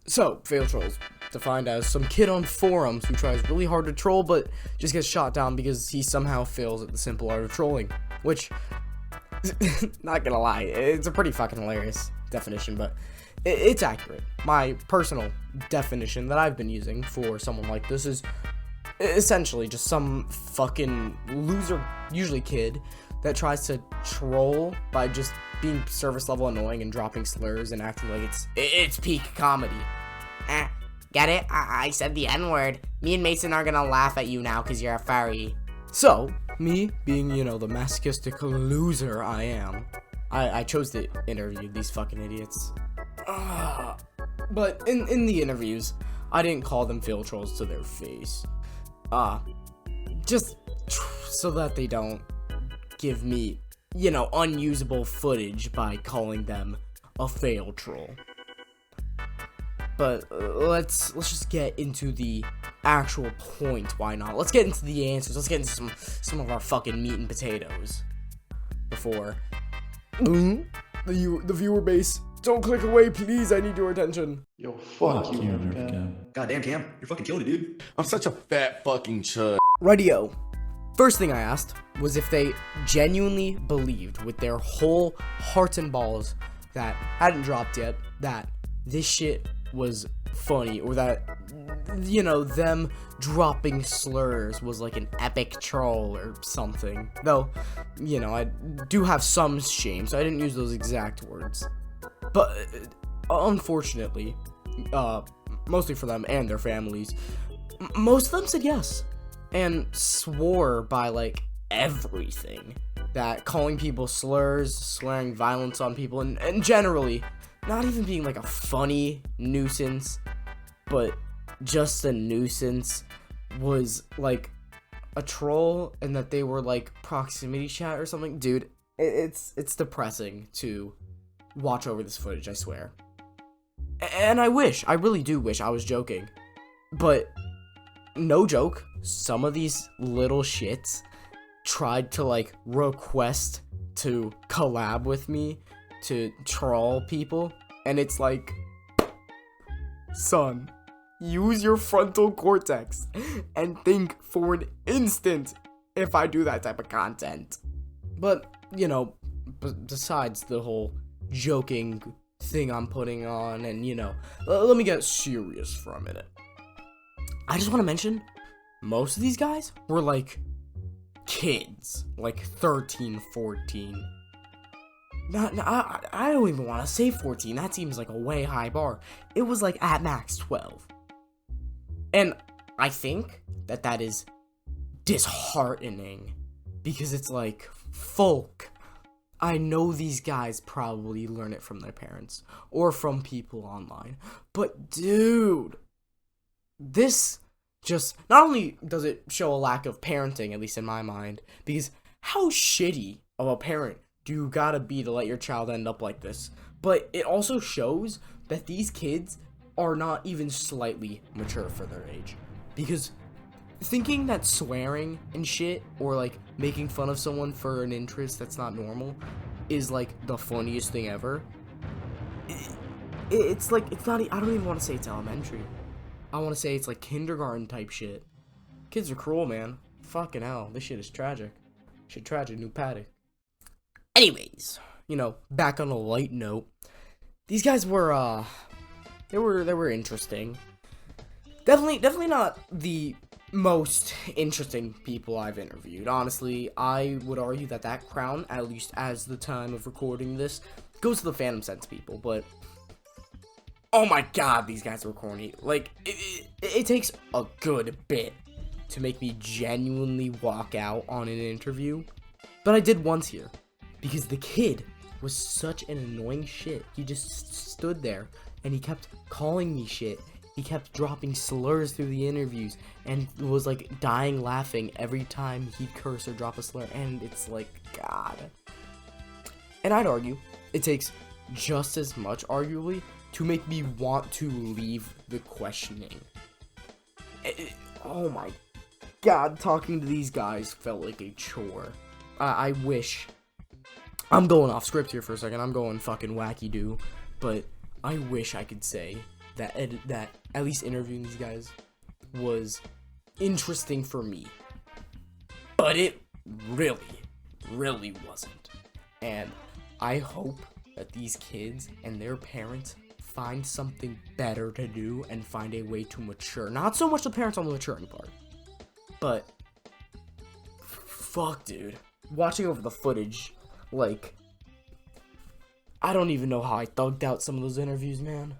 So, fail trolls, defined as some kid on forums who tries really hard to troll but just gets shot down because he somehow fails at the simple art of trolling. Which, not gonna lie, it's a pretty fucking hilarious definition, but it's accurate. My personal definition that I've been using for someone like this is essentially just some fucking loser, usually kid, that tries to troll by just being service level annoying and dropping slurs and acting like it's peak comedy. Get it? I said the N-word. Me and Mason are gonna laugh at you now because you're a furry. So, me being, the masochistic loser I am, I chose to interview these fucking idiots. But in the interviews, I didn't call them fail trolls to their face. Just so that they don't give me, unusable footage by calling them a fail troll. But let's just get into the actual point. Why not? Let's get into the answers. Let's get into some of our fucking meat and potatoes before the viewer base. Don't click away, please. I need your attention. Yo, fuck you, Cam. Goddamn, Cam, you're fucking killing it, dude. I'm such a fat fucking chud. Radio. First thing I asked was if they genuinely believed with their whole hearts and balls that hadn't dropped yet that this shit was funny, or that them dropping slurs was like an epic troll or something. Though, I do have some shame, so I didn't use those exact words. But unfortunately, mostly for them and their families, most of them said yes and swore by like everything, that calling people slurs, swearing violence on people, and generally not even being like a funny nuisance, but just a nuisance, was like a troll, and that they were like proximity chat or something. Dude, it's depressing to watch over this footage, I swear. And I really do wish I was joking, but no joke, some of these little shits tried to like request to collab with me to troll people, and it's like, son, use your frontal cortex and think for an instant if I do that type of content. But besides the whole joking thing I'm putting on, and let me get serious for a minute. I just want to mention, most of these guys were like kids, like 13, 14. I don't even want to say 14. That seems like a way high bar. It was like at max 12. And I think that is disheartening, because it's like, folk, I know these guys probably learn it from their parents or from people online, but dude, this just, not only does it show a lack of parenting, at least in my mind, because how shitty of a parent do you gotta be to let your child end up like this, but it also shows that these kids are not even slightly mature for their age, because thinking that swearing and shit, or like making fun of someone for an interest that's not normal, is like the funniest thing ever, it's like, it's not, I don't even want to say it's elementary. I want to say it's like kindergarten type shit. Kids are cruel, man. Fucking hell, this shit is tragic. Shit tragic, new paddock. Anyways, back on a light note, these guys were, they were interesting. Definitely not the most interesting people I've interviewed. Honestly, I would argue that crown, at least as the time of recording this, goes to the Phantom Sense people, but oh my god, these guys were corny. Like, it takes a good bit to make me genuinely walk out on an interview, but I did once here, because the kid was such an annoying shit. He just stood there, and he kept calling me shit. He kept dropping slurs through the interviews, and was like dying laughing every time he'd curse or drop a slur, and it's like, god. And I'd argue it takes just as much, arguably, to make me want to leave the questioning. Oh my god, talking to these guys felt like a chore. I wish. I'm going off script here for a second. I'm going fucking wacky-doo. But I wish I could say that at least interviewing these guys was interesting for me. But it really wasn't. And I hope that these kids and their parents find something better to do and find a way to mature. Not so much the parents on the maturing part, but fuck, dude. Watching over the footage, like, I don't even know how I thugged out some of those interviews, man.